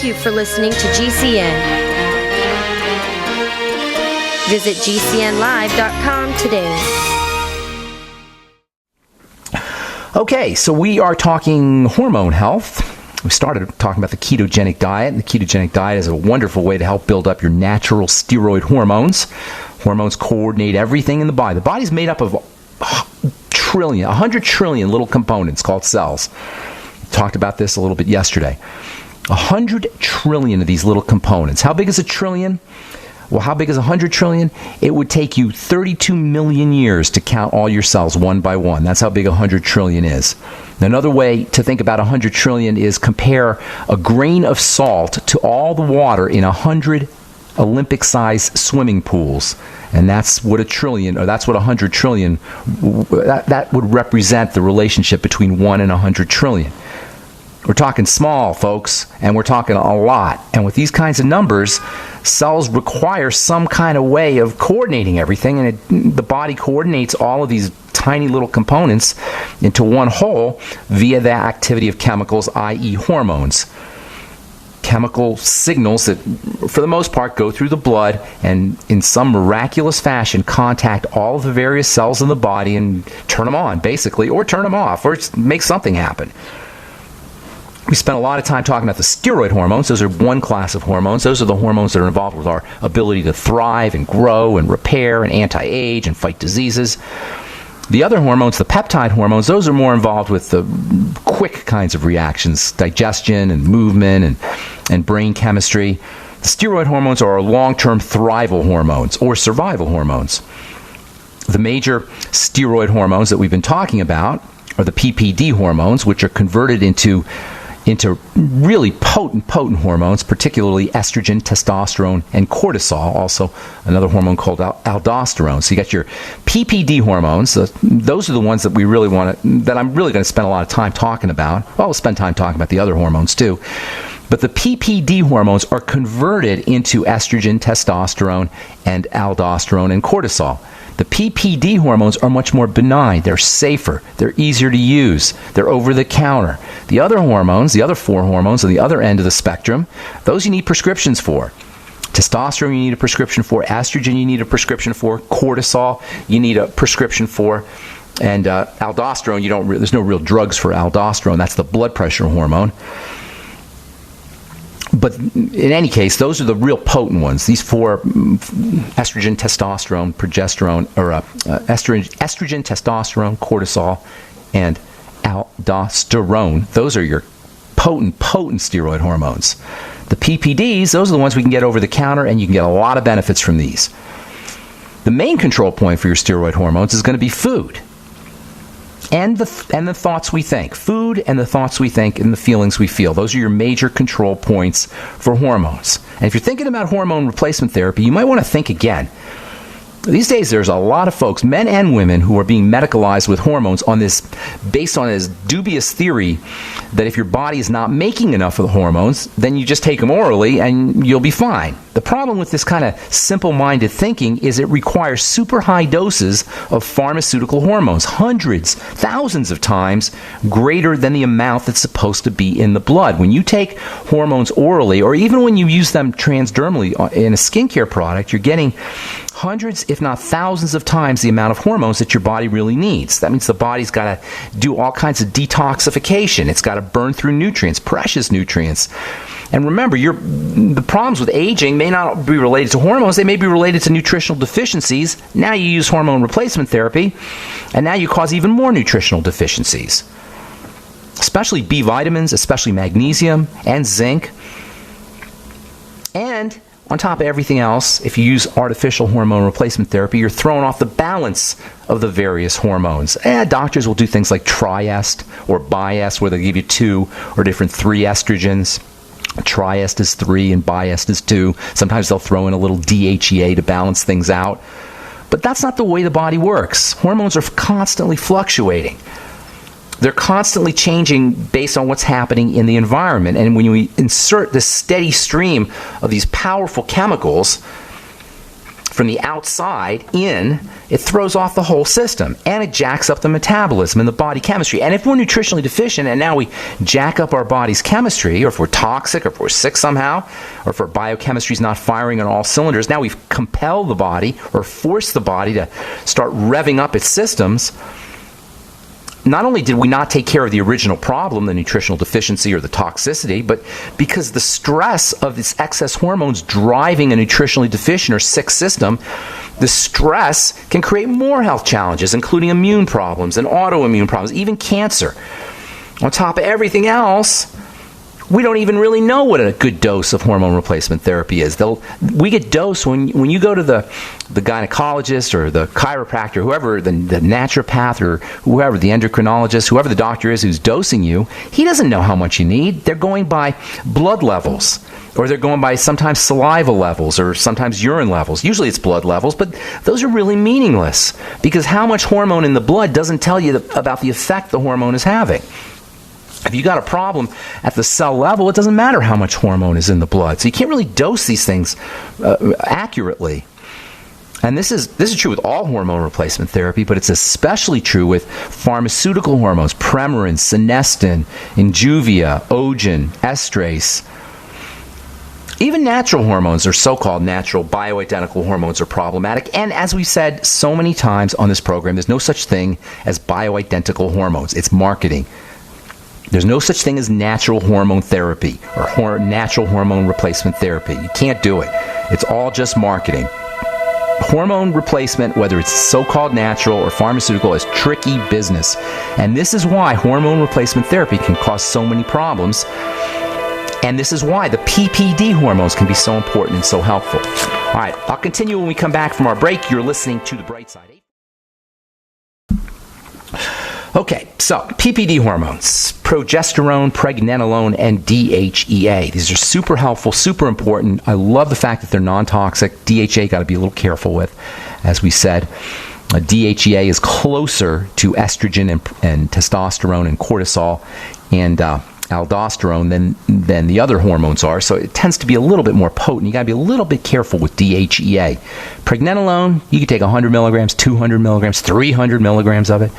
Thank you for listening to GCN. Visit GCNlive.com today. Okay, so we are talking hormone health. We started talking about the ketogenic diet. And the ketogenic diet is a wonderful way to help build up your natural steroid hormones. Hormones coordinate everything in the body. The body's made up of 100 trillion little components called cells. Talked about this a little bit yesterday. 100 trillion of these little components. How big is a trillion? Well, how big is 100 trillion? It would take you 32 million years to count all your cells one by one. That's how big 100 trillion is. Another way to think about 100 trillion is compare a grain of salt to all the water in 100 Olympic-sized swimming pools. And that's what a trillion, or that's what 100 trillion, that would represent the relationship between 1 and 100 trillion. We're talking small, folks, and we're talking a lot. And with these kinds of numbers, cells require some kind of way of coordinating everything, and the body coordinates all of these tiny little components into one whole via the activity of chemicals, i.e. hormones. Chemical signals that, for the most part, go through the blood and in some miraculous fashion contact all of the various cells in the body and turn them on, basically, or turn them off, or make something happen. We spent a lot of time talking about the steroid hormones. Those are one class of hormones. Those are the hormones that are involved with our ability to thrive and grow and repair and anti-age and fight diseases. The other hormones, the peptide hormones, those are more involved with the quick kinds of reactions, digestion and movement and brain chemistry. The steroid hormones are our long-term thrival hormones or survival hormones. The major steroid hormones that we've been talking about are the PPD hormones, which are converted into really potent hormones, particularly estrogen, testosterone, and cortisol, also another hormone called aldosterone. So you got your PPD hormones. Those are the ones that we really want to, that I'm really going to spend a lot of time talking about. Well, we'll spend time talking about the other hormones too. But the PPD hormones are converted into estrogen, testosterone, and aldosterone and cortisol. The PPD hormones are much more benign. They're safer. They're easier to use. They're over-the-counter. The other hormones, the other four hormones on the other end of the spectrum, those you need prescriptions for. Testosterone you need a prescription for. Estrogen you need a prescription for. Cortisol you need a prescription for. And aldosterone, there's no real drugs for aldosterone. That's the blood pressure hormone. But in any case, those are the real potent ones. These four, estrogen, testosterone, progesterone, or estrogen, testosterone, cortisol, and aldosterone. Those are your potent steroid hormones. The PPDs, those are the ones we can get over the counter, and you can get a lot of benefits from these. The main control point for your steroid hormones is going to be food. And the thoughts we think. Food and the thoughts we think and the feelings we feel. Those are your major control points for hormones. And if you're thinking about hormone replacement therapy, you might want to think again. These days, there's a lot of folks, men and women, who are being medicalized with hormones based on this dubious theory that if your body is not making enough of the hormones, then you just take them orally and you'll be fine. The problem with this kind of simple-minded thinking is it requires super high doses of pharmaceutical hormones, hundreds, thousands of times greater than the amount that's supposed to be in the blood. When you take hormones orally, or even when you use them transdermally in a skincare product, you're getting hundreds, if not thousands of times the amount of hormones that your body really needs. That means the body's got to do all kinds of detoxification. It's got to burn through nutrients, precious nutrients. And remember, the problems with aging may not be related to hormones. They may be related to nutritional deficiencies. Now you use hormone replacement therapy, and now you cause even more nutritional deficiencies, especially B vitamins, especially magnesium and zinc. And on top of everything else, if you use artificial hormone replacement therapy, you're throwing off the balance of the various hormones. Doctors will do things like triest or biest, where they give you 2 or different 3 estrogens. Triest is 3 and biest is 2. Sometimes they'll throw in a little DHEA to balance things out. But that's not the way the body works. Hormones are constantly fluctuating. They're constantly changing based on what's happening in the environment. And when you insert this steady stream of these powerful chemicals from the outside in, it throws off the whole system, and it jacks up the metabolism and the body chemistry. And if we're nutritionally deficient and now we jack up our body's chemistry, or if we're toxic, or if we're sick somehow, or if our biochemistry is not firing on all cylinders, now we've compelled the body or forced the body to start revving up its systems. Not only did we not take care of the original problem, the nutritional deficiency or the toxicity, but because the stress of this excess hormones driving a nutritionally deficient or sick system, the stress can create more health challenges, including immune problems and autoimmune problems, even cancer. On top of everything else, we don't even really know what a good dose of hormone replacement therapy is. We get dosed when you go to the gynecologist or the chiropractor, whoever, the naturopath or whoever, the endocrinologist, whoever the doctor is who's dosing you, he doesn't know how much you need. They're going by blood levels, or they're going by sometimes saliva levels or sometimes urine levels. Usually it's blood levels, but those are really meaningless because how much hormone in the blood doesn't tell you about the effect the hormone is having. If you got a problem at the cell level, it doesn't matter how much hormone is in the blood. So you can't really dose these things accurately. And this is true with all hormone replacement therapy, but it's especially true with pharmaceutical hormones, Premarin, Senestin, Injuvia, Ogen, Estrase. Even natural hormones, or so-called natural bioidentical hormones, are problematic. And as we've said so many times on this program, there's no such thing as bioidentical hormones. It's marketing. There's no such thing as natural hormone therapy or natural hormone replacement therapy. You can't do it. It's all just marketing. Hormone replacement, whether it's so-called natural or pharmaceutical, is tricky business. And this is why hormone replacement therapy can cause so many problems. And this is why the PPD hormones can be so important and so helpful. All right, I'll continue when we come back from our break. You're listening to The Bright Side. Okay, so PPD hormones, progesterone, pregnenolone, and DHEA. These are super helpful, super important. I love the fact that they're non-toxic. DHEA got to be a little careful with, as we said. DHEA is closer to estrogen and testosterone and cortisol and aldosterone than the other hormones are, so it tends to be a little bit more potent. You got to be a little bit careful with DHEA. Pregnenolone, you can take 100 milligrams, 200 milligrams, 300 milligrams of it.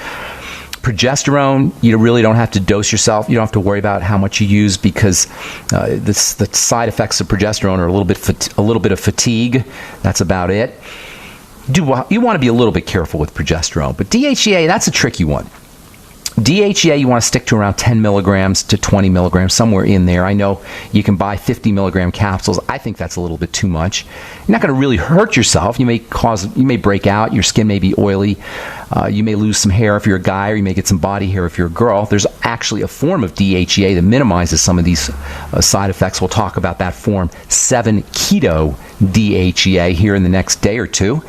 Progesterone, you really don't have to dose yourself. You don't have to worry about how much you use because the side effects of progesterone are a little bit of fatigue. That's about it. You want to be a little bit careful with progesterone, but DHEA, that's a tricky one. DHEA, you want to stick to around 10 milligrams to 20 milligrams, somewhere in there. I know you can buy 50 milligram capsules. I think that's a little bit too much. You're not going to really hurt yourself. You may break out. Your skin may be oily. You may lose some hair if you're a guy, or you may get some body hair if you're a girl. There's actually a form of DHEA that minimizes some of these side effects. We'll talk about that form 7 keto DHEA here in the next day or two.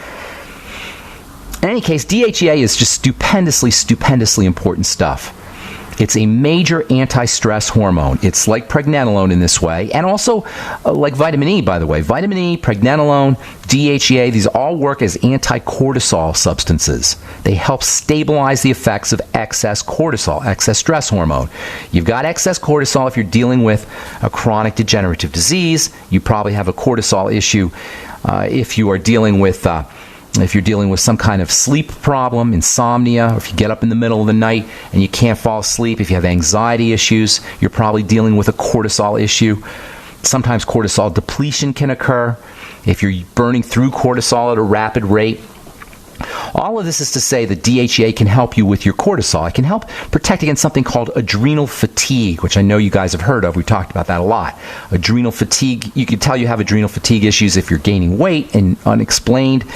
In any case, DHEA is just stupendously important stuff. It's a major anti-stress hormone. It's like pregnenolone in this way, and also like vitamin E, by the way. Vitamin E, pregnenolone, DHEA, these all work as anti-cortisol substances. They help stabilize the effects of excess cortisol, excess stress hormone. You've got excess cortisol if you're dealing with a chronic degenerative disease. You probably have a cortisol issue if you are dealing with if you're dealing with some kind of sleep problem, insomnia, or if you get up in the middle of the night and you can't fall asleep, if you have anxiety issues, you're probably dealing with a cortisol issue. Sometimes cortisol depletion can occur if you're burning through cortisol at a rapid rate. All of this is to say that DHEA can help you with your cortisol. It can help protect against something called adrenal fatigue, which I know you guys have heard of. We've talked about that a lot. Adrenal fatigue, you can tell you have adrenal fatigue issues if you're gaining weight and unexplained.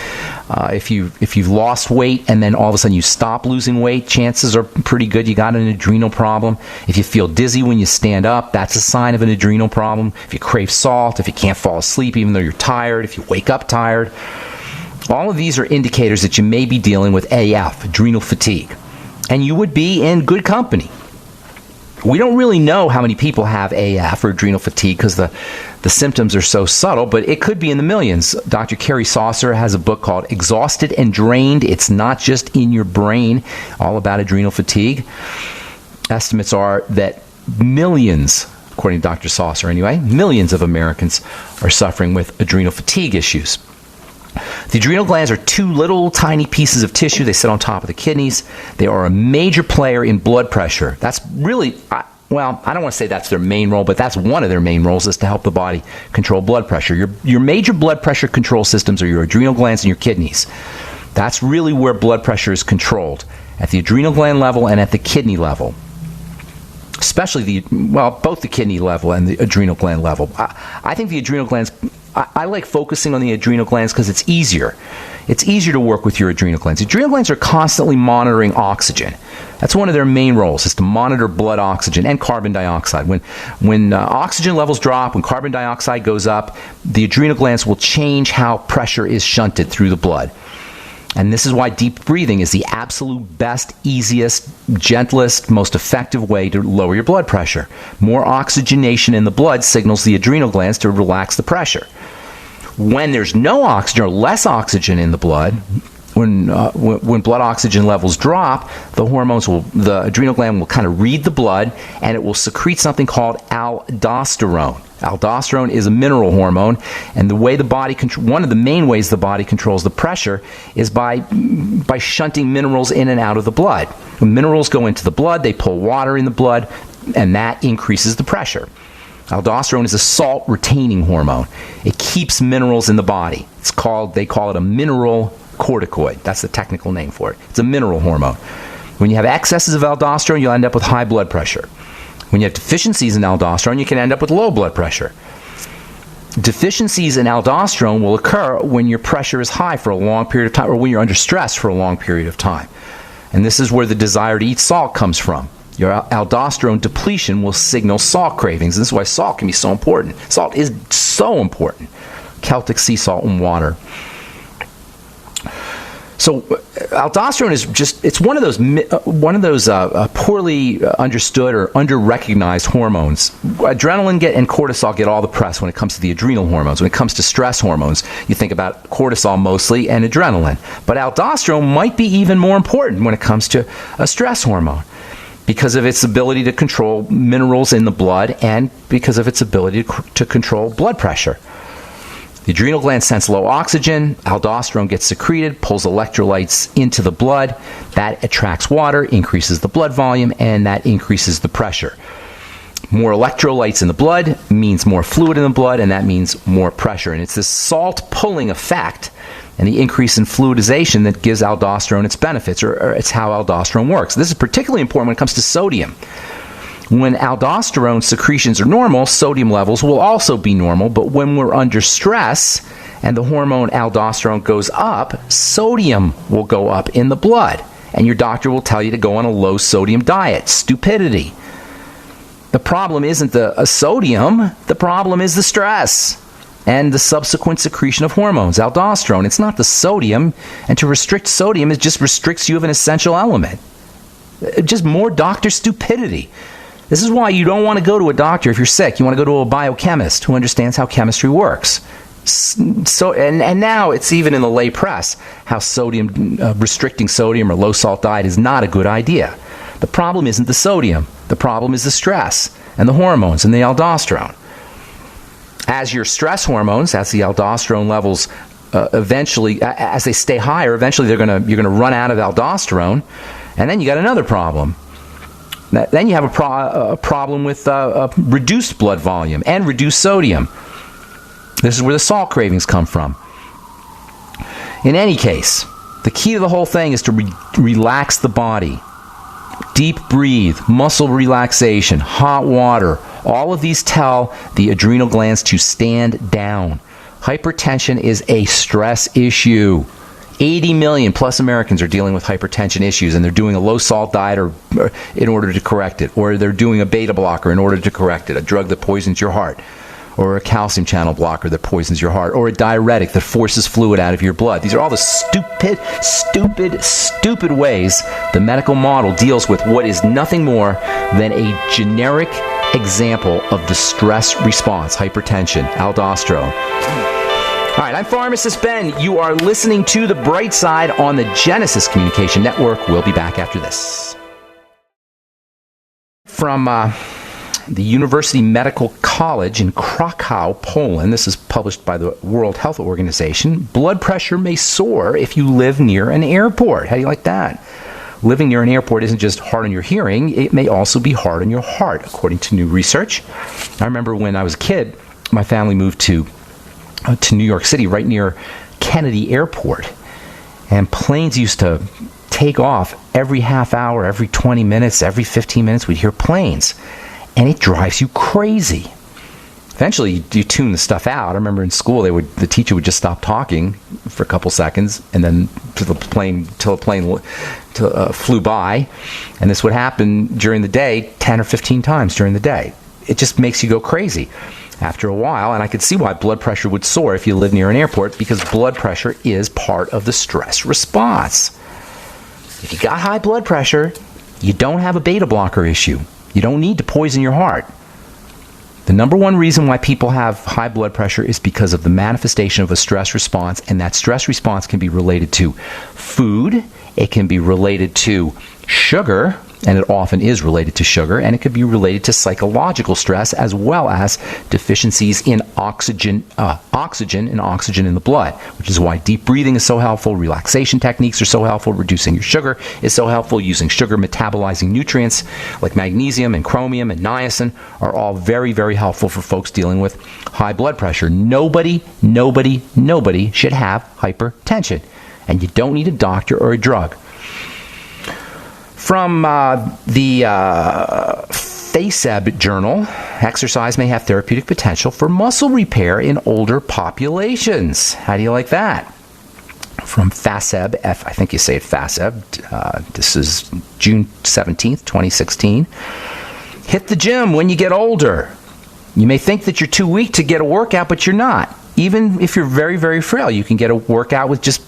If you've lost weight and then all of a sudden you stop losing weight, chances are pretty good you got an adrenal problem. If you feel dizzy when you stand up, that's a sign of an adrenal problem. If you crave salt, if you can't fall asleep even though you're tired, if you wake up tired. All of these are indicators that you may be dealing with AF, adrenal fatigue. And you would be in good company. We don't really know how many people have AF or adrenal fatigue because the symptoms are so subtle, but it could be in the millions. Dr. Carrie Saucer has a book called Exhausted and Drained. It's not just in your brain, all about adrenal fatigue. Estimates are that millions, according to Dr. Saucer anyway, millions of Americans are suffering with adrenal fatigue issues. The adrenal glands are two little tiny pieces of tissue. They sit on top of the kidneys. They are a major player in blood pressure. That's really, well, I don't want to say that's their main role, but that's one of their main roles, is to help the body control blood pressure. Your major blood pressure control systems are your adrenal glands and your kidneys. That's really where blood pressure is controlled, at the adrenal gland level and at the kidney level. Especially both the kidney level and the adrenal gland level. I think the adrenal glands, I like focusing on the adrenal glands because it's easier. It's easier to work with your adrenal glands. Adrenal glands are constantly monitoring oxygen. That's one of their main roles, is to monitor blood oxygen and carbon dioxide. When oxygen levels drop, when carbon dioxide goes up, the adrenal glands will change how pressure is shunted through the blood. And this is why deep breathing is the absolute best, easiest, gentlest, most effective way to lower your blood pressure. More oxygenation in the blood signals the adrenal glands to relax the pressure. When there's no oxygen or less oxygen in the blood, when blood oxygen levels drop, the adrenal gland will kind of read the blood, and it will secrete something called aldosterone. Aldosterone is a mineral hormone, and one of the main ways the body controls the pressure is by shunting minerals in and out of the blood. When minerals go into the blood, they pull water in the blood, and that increases the pressure. Aldosterone is a salt-retaining hormone. It keeps minerals in the body. They call it a mineral corticoid. That's the technical name for it. It's a mineral hormone. When you have excesses of aldosterone, you'll end up with high blood pressure. When you have deficiencies in aldosterone, you can end up with low blood pressure. Deficiencies in aldosterone will occur when your pressure is high for a long period of time, or when you're under stress for a long period of time. And this is where the desire to eat salt comes from. Your aldosterone depletion will signal salt cravings. And this is why salt can be so important. Salt is so important. Celtic sea salt and water. So aldosterone is it's one of those poorly understood or under-recognized hormones. Adrenaline and cortisol get all the press when it comes to the adrenal hormones. When it comes to stress hormones, you think about cortisol mostly and adrenaline. But aldosterone might be even more important when it comes to a stress hormone, because of its ability to control minerals in the blood and because of its ability to control blood pressure. The adrenal gland sense low oxygen, aldosterone gets secreted, pulls electrolytes into the blood. That attracts water, increases the blood volume, and that increases the pressure. More electrolytes in the blood means more fluid in the blood, and that means more pressure. And it's this salt-pulling effect and the increase in fluidization that gives aldosterone its benefits, or it's how aldosterone works. This is particularly important when it comes to sodium. When aldosterone secretions are normal, sodium levels will also be normal, but when we're under stress and the hormone aldosterone goes up, sodium will go up in the blood, and your doctor will tell you to go on a low sodium diet. Stupidity. The problem isn't the sodium, the problem is the stress and the subsequent secretion of hormones, aldosterone. It's not the sodium, and to restrict sodium, it just restricts you of an essential element. Just more doctor stupidity. This is why you don't want to go to a doctor if you're sick. You want to go to a biochemist who understands how chemistry works. So, and now it's even in the lay press how restricting sodium or low salt diet is not a good idea. The problem isn't the sodium. The problem is the stress and the hormones and the aldosterone. As your stress hormones, as the aldosterone levels eventually, as they stay higher, eventually you're going to run out of aldosterone, and then you got another problem. Then you have a problem with reduced blood volume and reduced sodium. This is where the salt cravings come from. In any case, the key to the whole thing is to relax the body. Deep breathe, muscle relaxation, hot water. All of these tell the adrenal glands to stand down. Hypertension is a stress issue. 80 million plus Americans are dealing with hypertension issues, and they're doing a low-salt diet or in order to correct it, or they're doing a beta blocker in order to correct it, a drug that poisons your heart, or a calcium channel blocker that poisons your heart, or a diuretic that forces fluid out of your blood. These are all the stupid ways the medical model deals with what is nothing more than a generic example of the stress response, hypertension, aldosterone. All right, I'm Pharmacist Ben. You are listening to The Bright Side on the Genesis Communication Network. We'll be back after this. From the University Medical College in Krakow, Poland, this is published by the World Health Organization, blood pressure may soar if you live near an airport. How do you like that? Living near an airport isn't just hard on your hearing, it may also be hard on your heart, according to new research. I remember when I was a kid, my family moved to New York City, right near Kennedy Airport, and planes used to take off every half hour, every 20 minutes, every 15 minutes. We'd hear planes, and it drives you crazy. Eventually, you tune the stuff out. I remember in school, the teacher would just stop talking for a couple seconds, and then till the plane flew by, and this would happen during the day 10 or 15 times during the day. It just makes you go crazy after a while, and I could see why blood pressure would soar if you live near an airport, because blood pressure is part of the stress response. If you got high blood pressure, you don't have a beta blocker issue. You don't need to poison your heart. The number one reason why people have high blood pressure is because of the manifestation of a stress response, and that stress response can be related to food, it can be related to sugar, and it often is related to sugar, and it could be related to psychological stress as well as deficiencies in oxygen in the blood, which is why deep breathing is so helpful, relaxation techniques are so helpful, reducing your sugar is so helpful, using sugar metabolizing nutrients like magnesium and chromium and niacin are all very, very helpful for folks dealing with high blood pressure. Nobody should have hypertension, and you don't need a doctor or a drug. From the FASEB journal, exercise may have therapeutic potential for muscle repair in older populations. How do you like that? From FASEB, I think you say it FASEB, this is June 17th, 2016. Hit the gym when you get older. You may think that you're too weak to get a workout, but you're not. Even if you're very, very frail, you can get a workout with just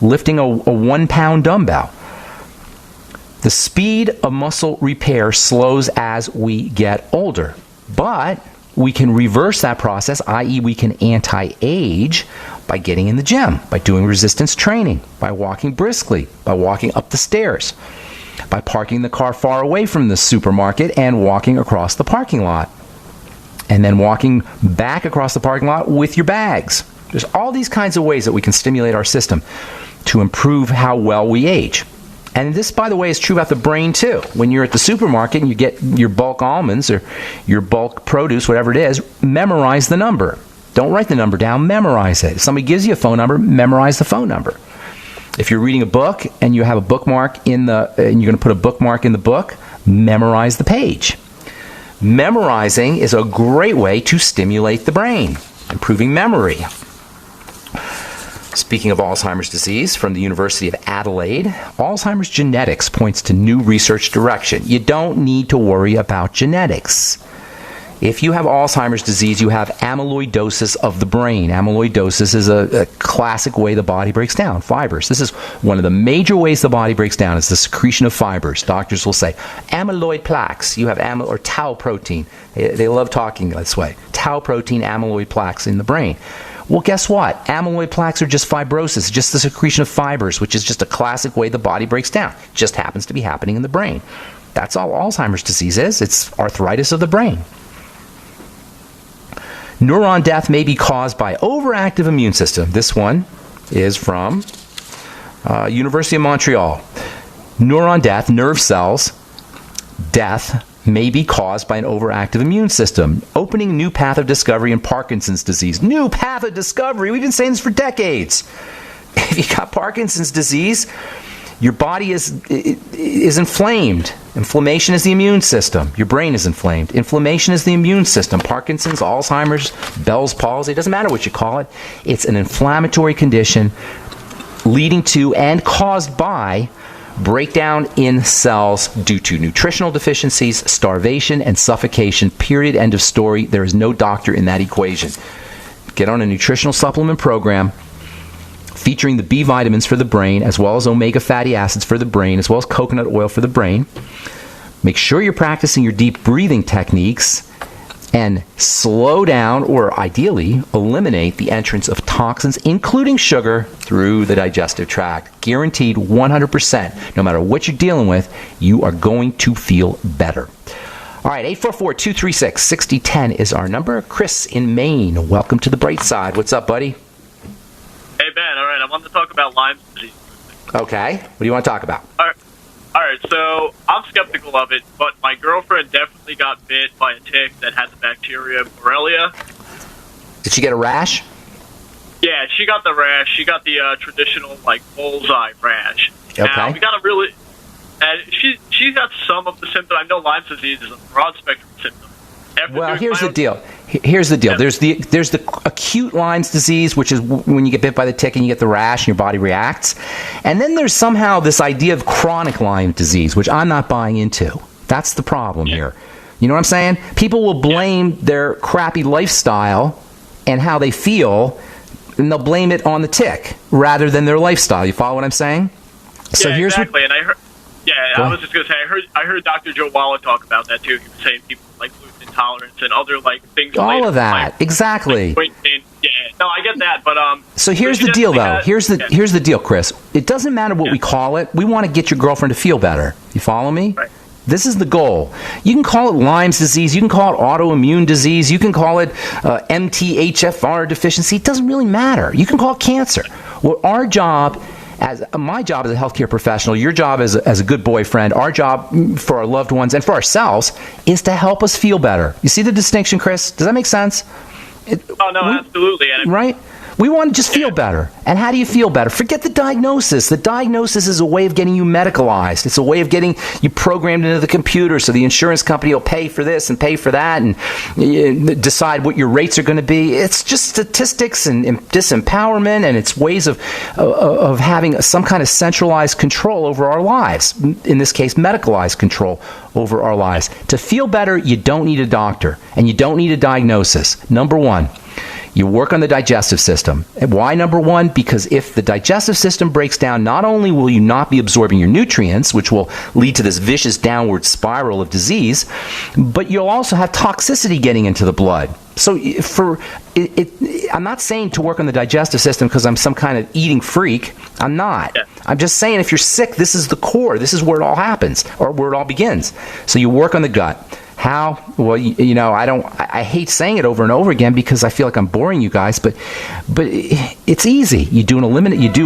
lifting a 1-pound dumbbell. The speed of muscle repair slows as we get older, but we can reverse that process, i.e. we can anti-age by getting in the gym, by doing resistance training, by walking briskly, by walking up the stairs, by parking the car far away from the supermarket and walking across the parking lot, and then walking back across the parking lot with your bags. There's all these kinds of ways that we can stimulate our system to improve how well we age. And this, by the way, is true about the brain, too. When you're at the supermarket and you get your bulk almonds or your bulk produce, whatever it is, memorize the number. Don't write the number down, memorize it. If somebody gives you a phone number, memorize the phone number. If you're reading a book and you have a bookmark and you're going to put a bookmark in the book, memorize the page. Memorizing is a great way to stimulate the brain, improving memory. Speaking of Alzheimer's disease, from the University of Adelaide, Alzheimer's genetics points to new research direction. You don't need to worry about genetics. If you have Alzheimer's disease, you have amyloidosis of the brain. Amyloidosis is a classic way the body breaks down fibers. This is one of the major ways the body breaks down is the secretion of fibers. Doctors will say, amyloid plaques. You have or tau protein. They love talking this way. Tau protein, amyloid plaques in the brain. Well, guess what? Amyloid plaques are just fibrosis, just the secretion of fibers, which is just a classic way the body breaks down. It just happens to be happening in the brain. That's all Alzheimer's disease is. It's arthritis of the brain. Neuron death may be caused by overactive immune system. This one is from University of Montreal. Neuron death, nerve cells, death may be caused by an overactive immune system, opening new path of discovery in Parkinson's disease. New path of discovery. We've been saying this for decades. If you got Parkinson's disease, your body is inflamed. Inflammation is the immune system. Your brain is inflamed. Inflammation is the immune system. Parkinson's, Alzheimer's, Bell's palsy, it doesn't matter what you call it. It's an inflammatory condition leading to and caused by breakdown in cells due to nutritional deficiencies, starvation, and suffocation. Period. End of story. There is no doctor in that equation. Get on a nutritional supplement program featuring the B vitamins for the brain, as well as omega fatty acids for the brain, as well as coconut oil for the brain. Make sure you're practicing your deep breathing techniques and slow down, or ideally eliminate, the entrance of toxins, including sugar, through the digestive tract. Guaranteed 100%. No matter what you're dealing with, you are going to feel better. All right, 844-236-6010 is our number. Chris in Maine, welcome to the bright side. What's up, buddy? Hey, Ben. All right, I wanted to talk about Lyme disease. Okay, what do you want to talk about? All right, so I'm skeptical of it, but my girlfriend definitely got bit by a tick that had the bacteria Borrelia. Did she get a rash? Yeah, she got the rash. She got the traditional, bullseye rash. Okay. Now, we got a really... And she got some of the symptoms. I know Lyme disease is a broad spectrum of symptoms. Well, here's the deal. Here's the deal. Yeah. There's the acute Lyme's disease, which is when you get bit by the tick and you get the rash and your body reacts. And then there's somehow this idea of chronic Lyme disease, which I'm not buying into. That's the problem here. You know what I'm saying? People will blame their crappy lifestyle and how they feel, and they'll blame it on the tick rather than their lifestyle. You follow what I'm saying? So here's exactly. And I heard. Yeah, I was just gonna say I heard Dr. Joe Waller talk about that too. He was saying people like gluten intolerance and other things. All of that, exactly. Yeah, no, I get that, but So here's the deal, though. Here's the deal, Chris. It doesn't matter what we call it. We want to get your girlfriend to feel better. You follow me? Right. This is the goal. You can call it Lyme's disease. You can call it autoimmune disease. You can call it MTHFR deficiency. It doesn't really matter. You can call it cancer. Well, our job, my job as a healthcare professional, your job as a good boyfriend, our job for our loved ones and for ourselves is to help us feel better. You see the distinction, Chris? Does that make sense? Absolutely. And right? We want to just feel better. And how do you feel better? Forget the diagnosis. The diagnosis is a way of getting you medicalized. It's a way of getting you programmed into the computer so the insurance company will pay for this and pay for that and decide what your rates are going to be. It's just statistics and disempowerment, and it's ways of having some kind of centralized control over our lives. In this case, medicalized control over our lives. To feel better, you don't need a doctor, and you don't need a diagnosis. Number one, you work on the digestive system. And why number one? Because if the digestive system breaks down, not only will you not be absorbing your nutrients, which will lead to this vicious downward spiral of disease, but you'll also have toxicity getting into the blood. So I'm not saying to work on the digestive system because I'm some kind of eating freak. I'm not. Yeah. I'm just saying if you're sick, this is the core. This is where it all happens, or where it all begins. So you work on the gut. How? Well, I hate saying it over and over again because I feel like I'm boring you guys, but it's easy. You do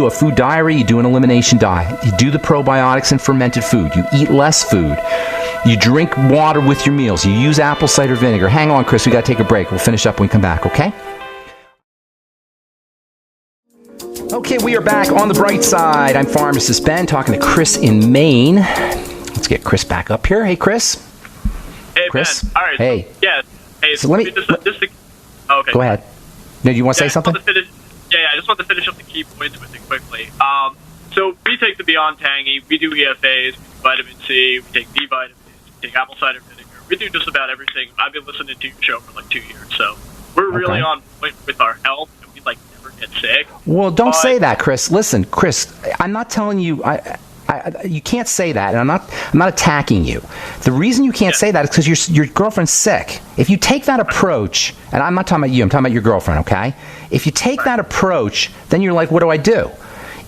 a food diary, you do an elimination diet. You do the probiotics and fermented food. You eat less food. You drink water with your meals. You use apple cider vinegar. Hang on, Chris, we got to take a break. We'll finish up when we come back, okay? Okay, we are back on the bright side. I'm Pharmacist Ben talking to Chris in Maine. Let's get Chris back up here. Hey, Chris. Hey, Chris? Ben. All right. Hey. Hey, so let me... okay. Go ahead. No, do you want to say something? I just want to finish up the key points with it quickly. So we take the Beyond Tangy, we do EFAs, we do vitamin C, we take D vitamins, we take apple cider vinegar. We do just about everything. I've been listening to your show for 2 years, so we're really on point with our health, and we never get sick. Well, don't say that, Chris. Listen, Chris, I'm not telling you... you can't say that, and I'm not attacking you. The reason you can't say that is because your girlfriend's sick. If you take that approach, and I'm not talking about you, I'm talking about your girlfriend, okay? If you take that approach, then you're like, what do I do?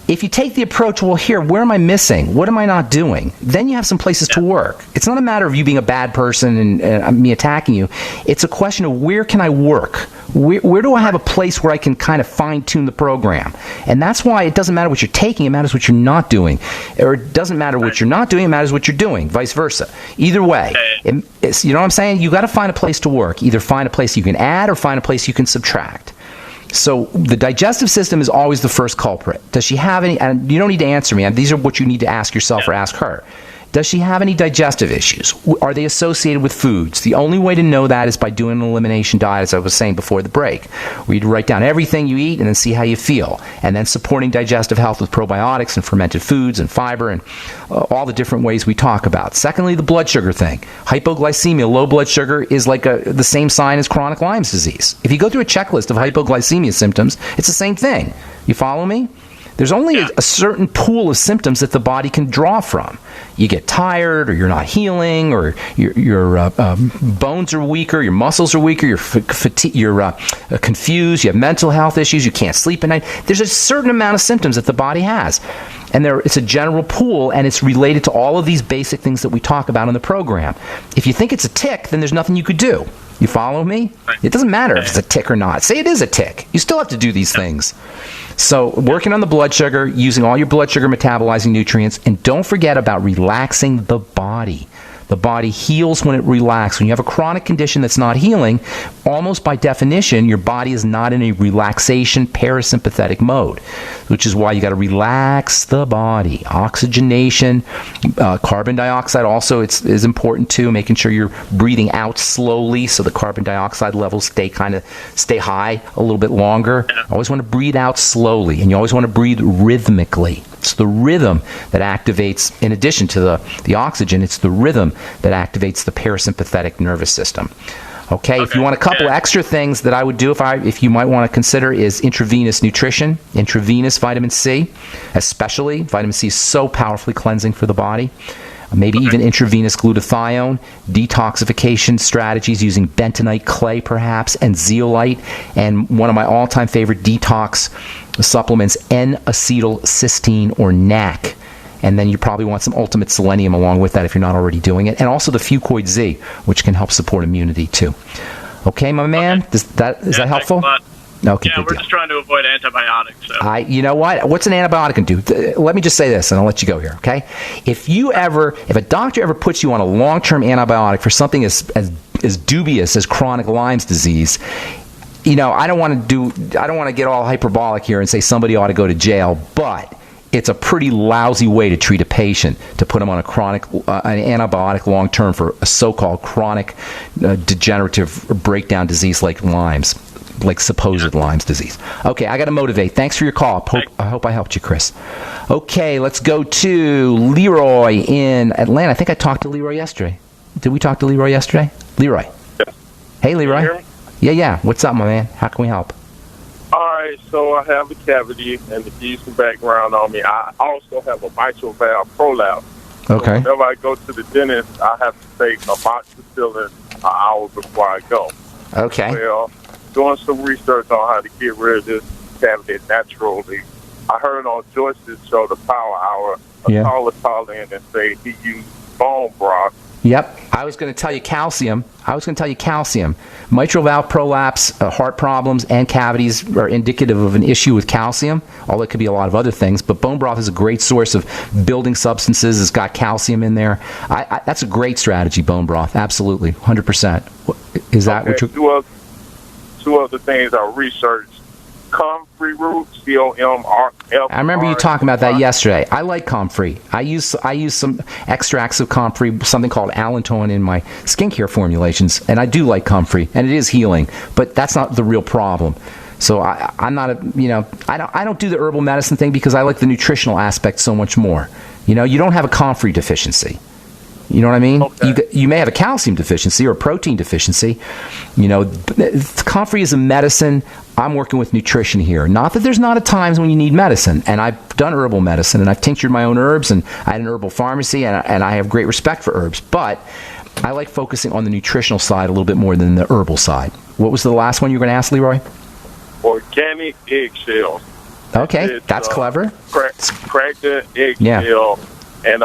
If you take the approach, well, where am I missing? What am I not doing? Then you have some places to work. It's not a matter of you being a bad person and me attacking you. It's a question of where can I work? Where do I have a place where I can kind of fine-tune the program? And that's why it doesn't matter what you're taking, it matters what you're not doing. Or it doesn't matter what you're not doing, it matters what you're doing, vice versa. Either way, you know what I'm saying? You got to find a place to work. Either find a place you can add or find a place you can subtract. So the digestive system is always the first culprit. Does she have any, and you don't need to answer me, these are what you need to ask yourself or ask her. Does she have any digestive issues? Are they associated with foods? The only way to know that is by doing an elimination diet, as I was saying before the break, where you write down everything you eat and then see how you feel. And then supporting digestive health with probiotics and fermented foods and fiber and all the different ways we talk about. Secondly, the blood sugar thing. Hypoglycemia, low blood sugar, is like the same sign as chronic Lyme's disease. If you go through a checklist of hypoglycemia symptoms, it's the same thing. You follow me? There's only a certain pool of symptoms that the body can draw from. You get tired, or you're not healing, or your bones are weaker, your muscles are weaker, you're confused, you have mental health issues, you can't sleep at night. There's a certain amount of symptoms that the body has. And it's a general pool, and it's related to all of these basic things that we talk about in the program. If you think it's a tick, then there's nothing you could do. You follow me? It doesn't matter if it's a tick or not. Say it is a tick. You still have to do these things. So working on the blood sugar, using all your blood sugar metabolizing nutrients, and don't forget about relaxing the body. The body heals when it relaxes. When you have a chronic condition that's not healing, almost by definition, your body is not in a relaxation parasympathetic mode, which is why you got to relax the body. Oxygenation, carbon dioxide also is important too, making sure you're breathing out slowly so the carbon dioxide levels stay high a little bit longer. Always want to breathe out slowly, and you always want to breathe rhythmically. It's the rhythm that activates, in addition to the oxygen, it's the rhythm that activates the parasympathetic nervous system. Okay, if you want a couple extra things that I would do if you might want to consider is intravenous nutrition, intravenous vitamin C, especially. Vitamin C is so powerfully cleansing for the body. Maybe even intravenous glutathione, detoxification strategies using bentonite clay perhaps, and zeolite, and one of my all-time favorite detox supplements, N-acetylcysteine or NAC. And then you probably want some ultimate selenium along with that if you're not already doing it. And also the Fucoid Z, which can help support immunity too. Okay, my man? Is that helpful? Okay, yeah, we're just trying to avoid antibiotics. So. You know what? What's an antibiotic can do? Let me just say this, and I'll let you go here, okay? If a doctor ever puts you on a long-term antibiotic for something as dubious as chronic Lyme's disease, I don't want to get all hyperbolic here and say somebody ought to go to jail, but it's a pretty lousy way to treat a patient to put them on an antibiotic long term for a so-called chronic degenerative breakdown disease like Lyme's. Like supposed Lyme's disease. Okay, I got to motivate. Thanks for your call. I hope I helped you, Chris. Okay, let's go to Leroy in Atlanta. I think I talked to Leroy yesterday. Did we talk to Leroy yesterday? Leroy. Yes. Hey, Leroy. Can you hear me? Yeah. What's up, my man? How can we help? All right, so I have a cavity, and to give you some background on me, I also have a mitral valve prolapse. Okay. So whenever I go to the dentist, I have to take amoxicillin an hour before I go. Okay. Well, doing some research on how to get rid of this cavity naturally, I heard on Joyce's show, The Power Hour, a caller called in and say he used bone broth. Yep. I was going to tell you calcium. Mitral valve prolapse, heart problems, and cavities are indicative of an issue with calcium, although it could be a lot of other things. But bone broth is a great source of building substances. It's got calcium in there. That's a great strategy, bone broth. Absolutely. 100%. Is that what you're... Two other things I researched. Comfrey root, C-O-M-R-F. I remember you talking about that yesterday. I like comfrey. I use some extracts of comfrey, something called allantoin in my skincare formulations, and I do like comfrey, and it is healing, but that's not the real problem. So I'm not I don't do the herbal medicine thing because I like the nutritional aspect so much more. You don't have a comfrey deficiency. You know what I mean? Okay. You may have a calcium deficiency or a protein deficiency. Comfrey is a medicine. I'm working with nutrition here. Not that there's not at times when you need medicine. And I've done herbal medicine, and I've tinctured my own herbs, and I had an herbal pharmacy, and I have great respect for herbs. But I like focusing on the nutritional side a little bit more than the herbal side. What was the last one you were going to ask, Leroy? Organic eggshells. Okay, that's clever. Crack the eggshell and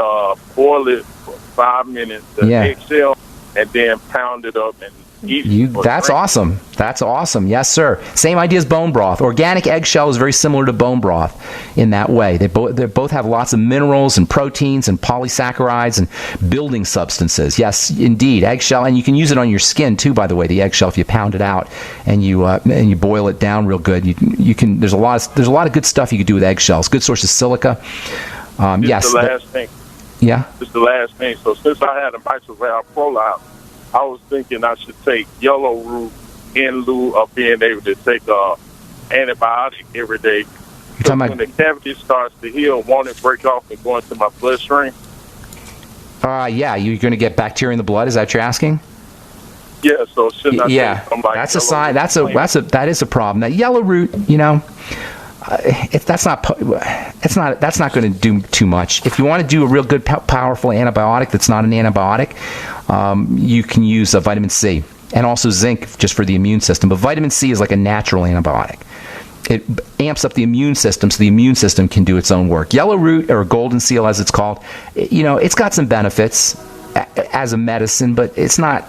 boil it for 5 minutes, the eggshell, and then pound it up and eat it. That's awesome. That's awesome. Yes, sir. Same idea as bone broth. Organic eggshell is very similar to bone broth in that way. They both have lots of minerals and proteins and polysaccharides and building substances. Yes, indeed. Eggshell, and you can use it on your skin too, by the way, the eggshell, if you pound it out and you boil it down real good. You can there's a lot of good stuff you can do with eggshells. Good source of silica. Yes. The last thing. Yeah. Just the last thing. So since I had a mitral valve prolapse, I was thinking I should take yellow root in lieu of being able to take antibiotic every day. So when the cavity starts to heal, won't it break off and go into my bloodstream? Yeah, you're going to get bacteria in the blood. Is that what you're asking? Yeah. So shouldn't I take some like that's a sign. That is a problem. That yellow root, that's not going to do too much. If you want to do a real good, powerful antibiotic that's not an antibiotic, you can use vitamin C and also zinc just for the immune system. But vitamin C is like a natural antibiotic. It amps up the immune system so the immune system can do its own work. Yellow root, or golden seal as it's called, it's got some benefits as a medicine, but it's not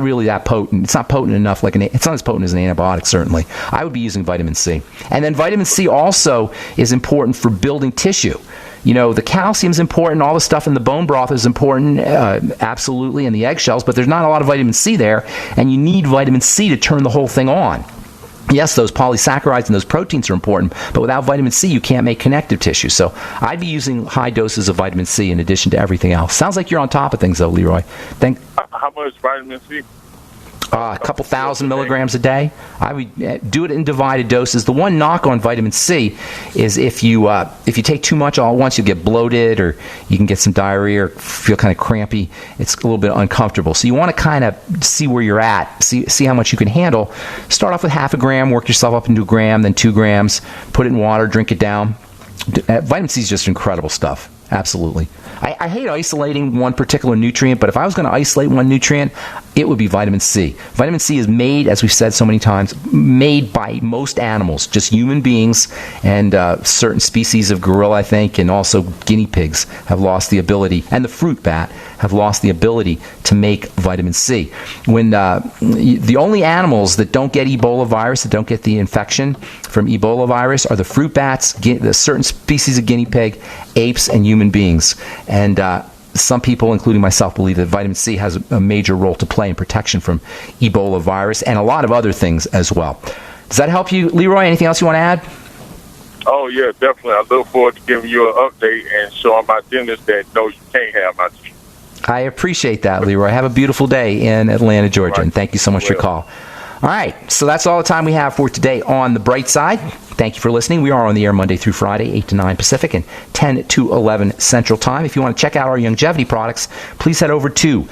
really that potent. It's not potent enough. It's not as potent as an antibiotic, certainly. I would be using vitamin C. And then vitamin C also is important for building tissue. The calcium is important. All the stuff in the bone broth is important, absolutely, and the eggshells, but there's not a lot of vitamin C there, and you need vitamin C to turn the whole thing on. Yes, those polysaccharides and those proteins are important, but without vitamin C, you can't make connective tissue. So I'd be using high doses of vitamin C in addition to everything else. Sounds like you're on top of things, though, Leroy. How much vitamin C? A couple thousand milligrams a day. I would do it in divided doses. The one knock on vitamin C is if you take too much all at once, you'll get bloated, or you can get some diarrhea or feel kind of crampy. It's a little bit uncomfortable. So you want to kind of see where you're at, see how much you can handle. Start off with half a gram, work yourself up into a gram, then 2 grams. Put it in water, drink it down. Vitamin C is just incredible stuff. Absolutely. I hate isolating one particular nutrient, but if I was going to isolate one nutrient, it would be vitamin C. Vitamin C is made, as we've said so many times, made by most animals, just human beings and certain species of gorilla, I think, and also guinea pigs have lost the ability, and the fruit bat have lost the ability to make vitamin C. When the only animals that don't get Ebola virus, that don't get the infection from Ebola virus, are the fruit bats, the certain species of guinea pig, apes, and human beings. And some people, including myself, believe that vitamin C has a major role to play in protection from Ebola virus and a lot of other things as well. Does that help you, Leroy? Anything else you want to add? Oh, yeah, definitely. I look forward to giving you an update and showing my dentist that, no, you can't have my teeth. I appreciate that, Leroy. Have a beautiful day in Atlanta, Georgia, right. And thank you so much for your call. All right, so that's all the time we have for today on The Bright Side. Thank you for listening. We are on the air Monday through Friday, 8 to 9 Pacific and 10 to 11 Central Time. If you want to check out our longevity products, please head over to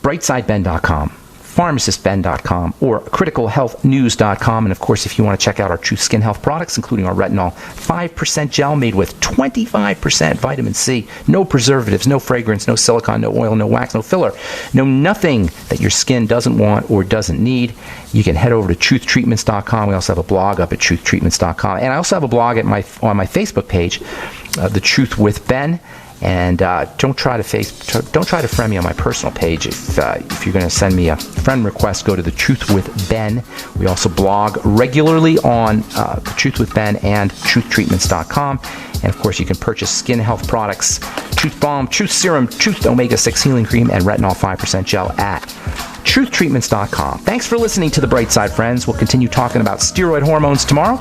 brightsideben.com, pharmacistben.com, or criticalhealthnews.com. And, of course, if you want to check out our Truth Skin Health products, including our retinol 5% gel made with 25% vitamin C, no preservatives, no fragrance, no silicone, no oil, no wax, no filler, no nothing that your skin doesn't want or doesn't need, you can head over to truthtreatments.com. We also have a blog up at truthtreatments.com. And I also have a blog on my Facebook page, The Truth with Ben. And don't try to friend me on my personal page. If you're going to send me a friend request, go to The Truth with Ben. We also blog regularly on The Truth with Ben and truthtreatments.com. And of course, you can purchase skin health products, Truth Balm, Truth Serum, Truth Omega-6 Healing Cream, and Retinol 5% Gel at truthtreatments.com. Thanks for listening to The Bright Side, friends. We'll continue talking about steroid hormones tomorrow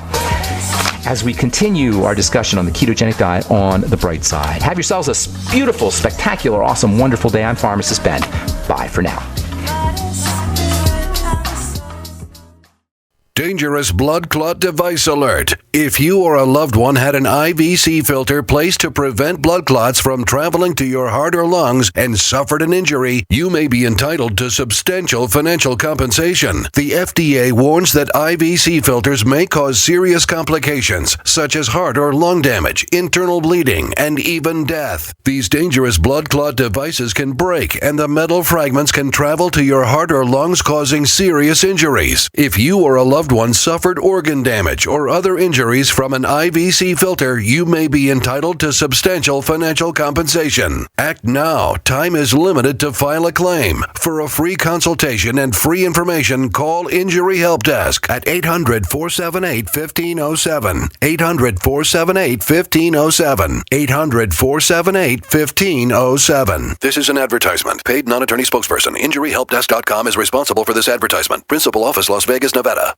as we continue our discussion on the ketogenic diet on The Bright Side. Have yourselves a beautiful, spectacular, awesome, wonderful day. I'm Pharmacist Ben. Bye for now. Dangerous blood clot device alert. If you or a loved one had an IVC filter placed to prevent blood clots from traveling to your heart or lungs and suffered an injury, you may be entitled to substantial financial compensation. The FDA warns that IVC filters may cause serious complications, such as heart or lung damage, internal bleeding, and even death. These dangerous blood clot devices can break, and the metal fragments can travel to your heart or lungs, causing serious injuries. If you or a loved one suffered organ damage or other injuries from an IVC filter, you may be entitled to substantial financial compensation. Act now. Time is limited to file a claim. For a free consultation and free information, call Injury Help Desk at 800-478-1507. 800-478-1507. 800-478-1507. This is an advertisement. Paid non-attorney spokesperson. InjuryHelpDesk.com is responsible for this advertisement. Principal office, Las Vegas, Nevada.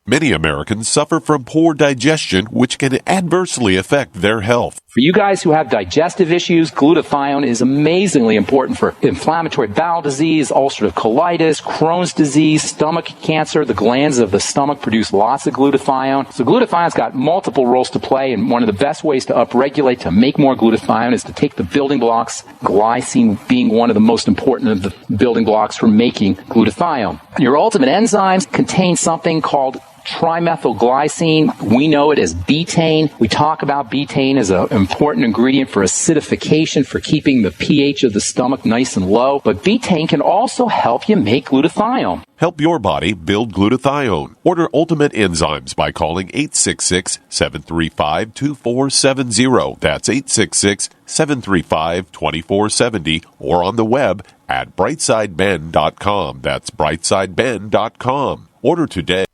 Many Americans suffer from poor digestion, which can adversely affect their health. For you guys who have digestive issues, glutathione is amazingly important for inflammatory bowel disease, ulcerative colitis, Crohn's disease, stomach cancer. The glands of the stomach produce lots of glutathione. So glutathione's got multiple roles to play, and one of the best ways to upregulate, to make more glutathione, is to take the building blocks, glycine being one of the most important of the building blocks for making glutathione. Your ultimate enzymes contain something called trimethylglycine. We know it as betaine. We talk about betaine as an important ingredient for acidification, for keeping the pH of the stomach nice and low. But betaine can also help you make glutathione. Help your body build glutathione. Order Ultimate Enzymes by calling 866-735-2470. That's 866-735-2470 or on the web at brightsideben.com. That's brightsideben.com. Order today.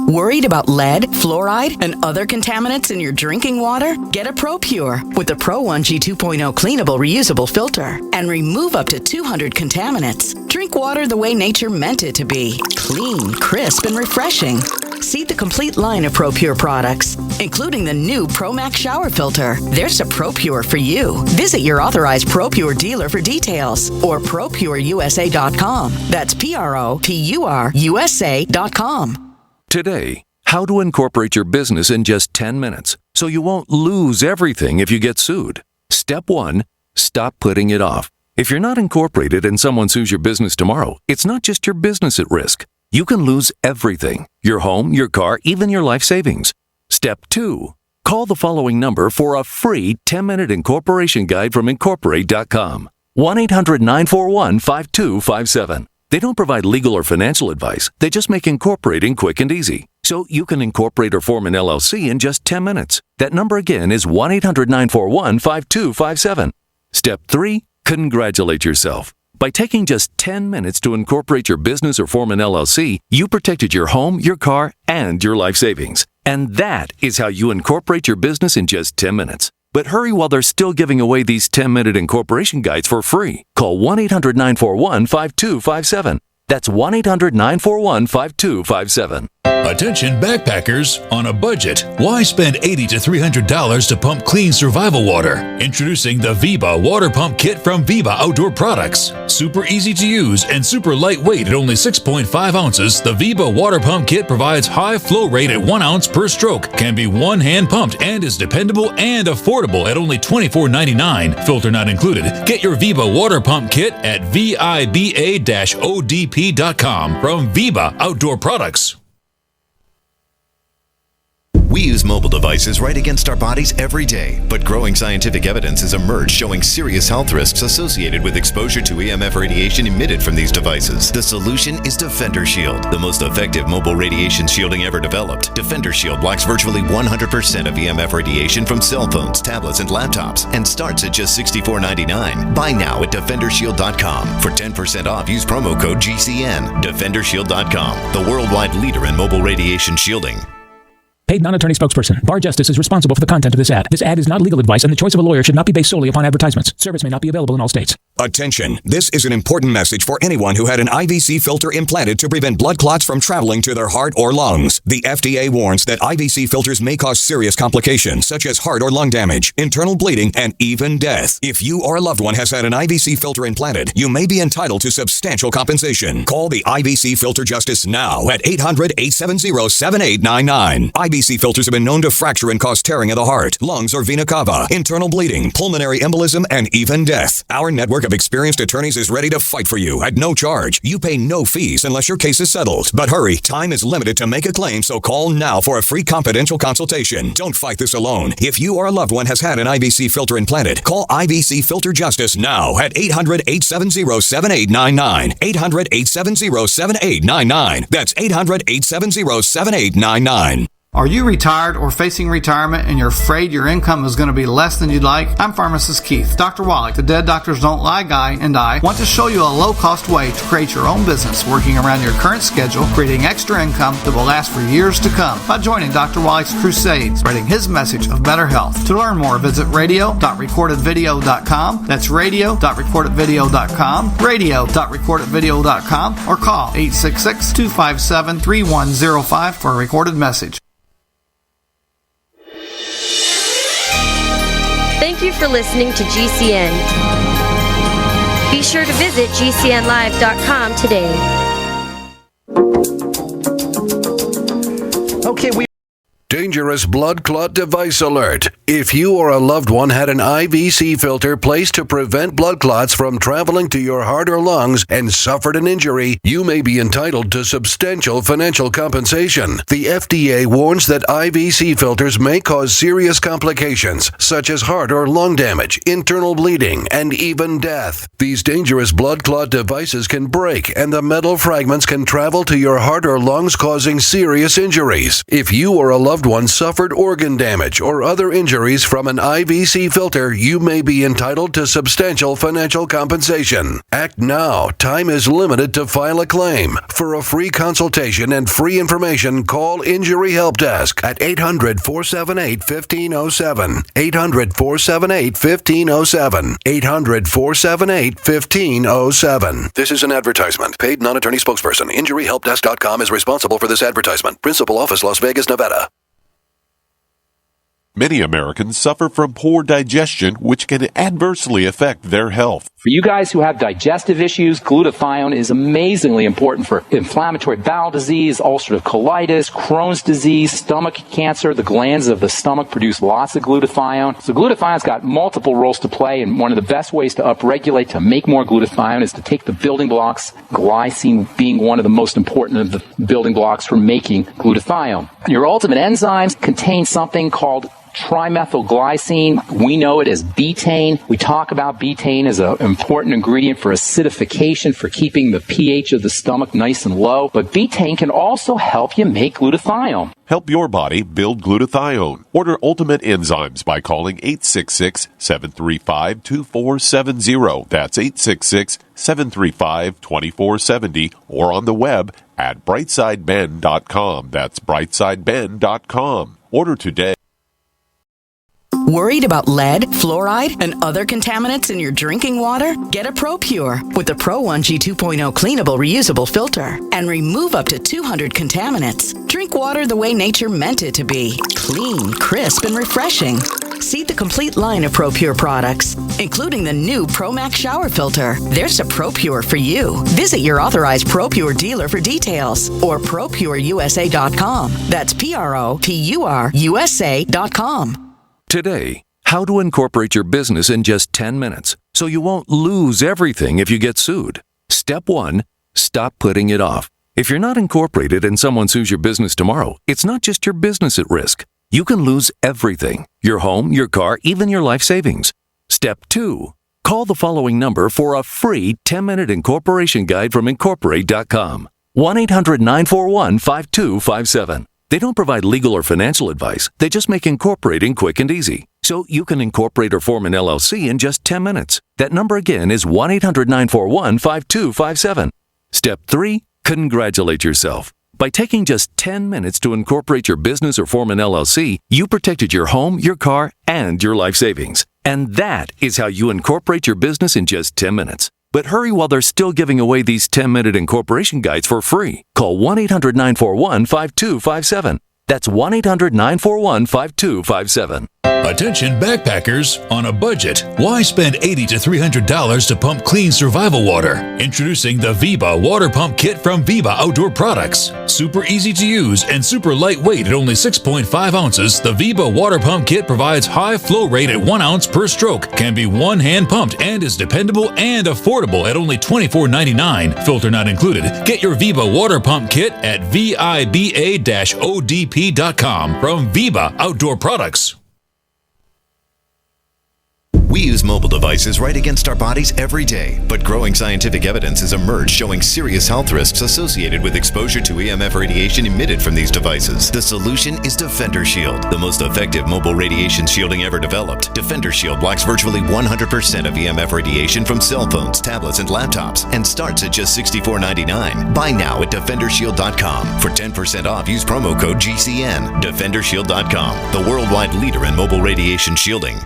Worried about lead, fluoride, and other contaminants in your drinking water? Get a ProPure with the Pro 1G 2.0 cleanable reusable filter and remove up to 200 contaminants. Drink water the way nature meant it to be. Clean, crisp, and refreshing. See the complete line of ProPure products, including the new ProMax shower filter. There's a ProPure for you. Visit your authorized ProPure dealer for details or ProPureUSA.com. That's ProPureUSA.com. Today, how to incorporate your business in just 10 minutes so you won't lose everything if you get sued. Step 1, stop putting it off. If you're not incorporated and someone sues your business tomorrow, it's not just your business at risk. You can lose everything: your home, your car, even your life savings. Step 2, call the following number for a free 10-minute incorporation guide from Incorporate.com. 1-800-941-5257. They don't provide legal or financial advice. They just make incorporating quick and easy. So you can incorporate or form an LLC in just 10 minutes. That number again is 1-800-941-5257. Step 3, congratulate yourself. By taking just 10 minutes to incorporate your business or form an LLC, you protected your home, your car, and your life savings. And that is how you incorporate your business in just 10 minutes. But hurry while they're still giving away these 10-minute incorporation guides for free. Call 1-800-941-5257. That's 1-800-941-5257. Attention backpackers on a budget. Why spend $80 to $300 to pump clean survival water? Introducing the Viva Water Pump Kit from Viva Outdoor Products. Super easy to use and super lightweight at only 6.5 ounces, the Viva Water Pump Kit provides high flow rate at 1 ounce per stroke, can be one-hand pumped, and is dependable and affordable at only $24.99, filter not included. Get your Viva Water Pump Kit at viba-odp.com from Viva Outdoor Products. We use mobile devices right against our bodies every day, but growing scientific evidence has emerged showing serious health risks associated with exposure to EMF radiation emitted from these devices. The solution is Defender Shield, the most effective mobile radiation shielding ever developed. Defender Shield blocks virtually 100% of EMF radiation from cell phones, tablets, and laptops, and starts at just $64.99. Buy now at DefenderShield.com. For 10% off, use promo code GCN. DefenderShield.com, the worldwide leader in mobile radiation shielding. Paid non-attorney spokesperson. Bar Justice is responsible for the content of this ad. This ad is not legal advice, and the choice of a lawyer should not be based solely upon advertisements. Service may not be available in all states. Attention. This is an important message for anyone who had an IVC filter implanted to prevent blood clots from traveling to their heart or lungs. The FDA warns that IVC filters may cause serious complications such as heart or lung damage, internal bleeding, and even death. If you or a loved one has had an IVC filter implanted, you may be entitled to substantial compensation. Call the IVC Filter Justice now at 800-870-7899. IVC filters have been known to fracture and cause tearing of the heart, lungs, or vena cava, internal bleeding, pulmonary embolism, and even death. Our network of experienced attorneys is ready to fight for you at no charge. You pay no fees unless your case is settled. But hurry, time is limited to make a claim, so call now for a free confidential consultation. Don't fight this alone. If you or a loved one has had an IVC filter implanted, call IVC Filter Justice now at 800-870-7899. 800-870-7899. That's 800-870-7899. Are you retired or facing retirement and you're afraid your income is going to be less than you'd like? I'm Pharmacist Keith. Dr. Wallach, the Dead Doctors Don't Lie guy, and I want to show you a low-cost way to create your own business working around your current schedule, creating extra income that will last for years to come by joining Dr. Wallach's crusade, spreading his message of better health. To learn more, visit radio.recordedvideo.com. That's radio.recordedvideo.com, radio.recordedvideo.com, or call 866-257-3105 for a recorded message. Thank you for listening to GCN. Be sure to visit GCNlive.com today. Okay, we... Danger dangerous blood clot device alert. If you or a loved one had an IVC filter placed to prevent blood clots from traveling to your heart or lungs and suffered an injury, you may be entitled to substantial financial compensation. The FDA warns that IVC filters may cause serious complications, such as heart or lung damage, internal bleeding, and even death. These dangerous blood clot devices can break, and the metal fragments can travel to your heart or lungs, causing serious injuries. If you or a loved one suffered organ damage or other injuries from an IVC filter, you may be entitled to substantial financial compensation. Act now. Time is limited to file a claim. For a free consultation and free information, call Injury Help Desk at 800-478-1507. 800-478-1507. 800-478-1507. This is an advertisement. Paid non-attorney spokesperson. InjuryHelpDesk.com is responsible for this advertisement. Principal office, Las Vegas, Nevada. Many Americans suffer from poor digestion, which can adversely affect their health. For you guys who have digestive issues, glutathione is amazingly important for inflammatory bowel disease, ulcerative colitis, Crohn's disease, stomach cancer. The glands of the stomach produce lots of glutathione. So glutathione's got multiple roles to play, and one of the best ways to upregulate, to make more glutathione, is to take the building blocks, glycine being one of the most important of the building blocks for making glutathione. Your ultimate enzymes contain something called trimethylglycine. We know it as betaine. We talk about betaine as an important ingredient for acidification, for keeping the pH of the stomach nice and low. But betaine can also help you make glutathione. Help your body build glutathione. Order Ultimate Enzymes by calling 866-735-2470. That's 866-735-2470, or on the web at brightsideben.com. That's brightsideben.com. Order today. Worried about lead, fluoride, and other contaminants in your drinking water? Get a ProPure with the Pro 1G 2.0 cleanable reusable filter and remove up to 200 contaminants. Drink water the way nature meant it to be. Clean, crisp, and refreshing. See the complete line of ProPure products, including the new ProMax shower filter. There's a ProPure for you. Visit your authorized ProPure dealer for details or ProPureUSA.com. That's ProPureUSA.com. Today, how to incorporate your business in just 10 minutes so you won't lose everything if you get sued. Step 1, stop putting it off. If you're not incorporated and someone sues your business tomorrow, it's not just your business at risk. You can lose everything: your home, your car, even your life savings. Step 2, call the following number for a free 10-minute incorporation guide from Incorporate.com. 1-800-941-5257. They don't provide legal or financial advice. They just make incorporating quick and easy. So you can incorporate or form an LLC in just 10 minutes. That number again is 1-800-941-5257. Step 3, congratulate yourself. By taking just 10 minutes to incorporate your business or form an LLC, you protected your home, your car, and your life savings. And that is how you incorporate your business in just 10 minutes. But hurry while they're still giving away these 10-minute incorporation guides for free. Call 1-800-941-5257. That's 1-800-941-5257. Attention backpackers on a budget. Why spend $80 to $300 to pump clean survival water? Introducing the Viva Water Pump Kit from Viva Outdoor Products. Super easy to use and super lightweight at only 6.5 ounces, the Viva Water Pump Kit provides high flow rate at 1 ounce per stroke, can be one-hand pumped, and is dependable and affordable at only $24.99. Filter not included. Get your Viva Water Pump Kit at VIBA-ODP.com from Viva Outdoor Products. We use mobile devices right against our bodies every day, but growing scientific evidence has emerged showing serious health risks associated with exposure to EMF radiation emitted from these devices. The solution is Defender Shield, the most effective mobile radiation shielding ever developed. Defender Shield blocks virtually 100% of EMF radiation from cell phones, tablets, and laptops, and starts at just $64.99. Buy now at DefenderShield.com. For 10% off, use promo code GCN. DefenderShield.com, the worldwide leader in mobile radiation shielding.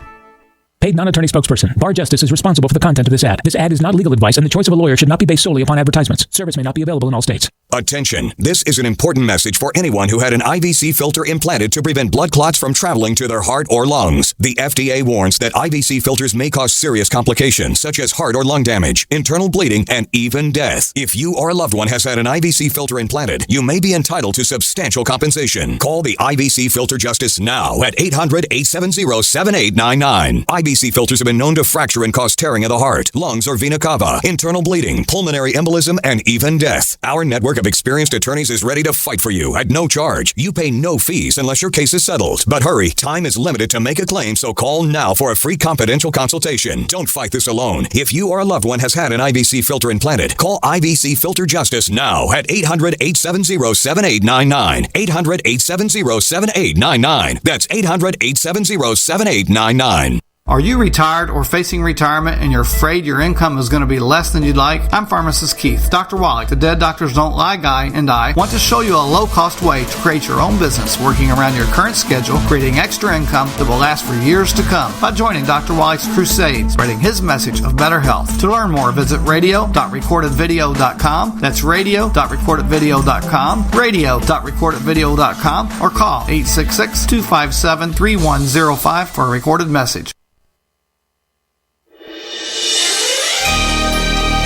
Paid non-attorney spokesperson. Bar Justice is responsible for the content of this ad. This ad is not legal advice, and the choice of a lawyer should not be based solely upon advertisements. Service may not be available in all states. Attention, this is an important message for anyone who had an IVC filter implanted to prevent blood clots from traveling to their heart or lungs. The FDA warns that IVC filters may cause serious complications such as heart or lung damage, internal bleeding, and even death. If you or a loved one has had an IVC filter implanted, you may be entitled to substantial compensation. Call the IVC Filter Justice now at 800-870-7899. IVC filters have been known to fracture and cause tearing of the heart, lungs, or vena cava, internal bleeding, pulmonary embolism, and even death. Our network of experienced attorneys is ready to fight for you at no charge. You pay no fees unless your case is settled. But hurry, time is limited to make a claim, so call now for a free confidential consultation. Don't fight this alone. If you or a loved one has had an IVC filter implanted, call IVC Filter Justice now at 800-870-7899. 800-870-7899. That's 800-870-7899. Are you retired or facing retirement and you're afraid your income is going to be less than you'd like? I'm Pharmacist Keith. Dr. Wallach, the Dead Doctors Don't Lie guy, and I want to show you a low-cost way to create your own business working around your current schedule, creating extra income that will last for years to come by joining Dr. Wallach's crusades, spreading his message of better health. To learn more, visit radio.recordedvideo.com. That's radio.recordedvideo.com, radio.recordedvideo.com, or call 866-257-3105 for a recorded message.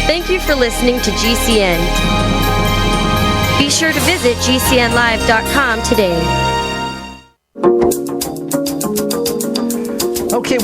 Thank you for listening to GCN. Be sure to visit GCNlive.com today. Okay,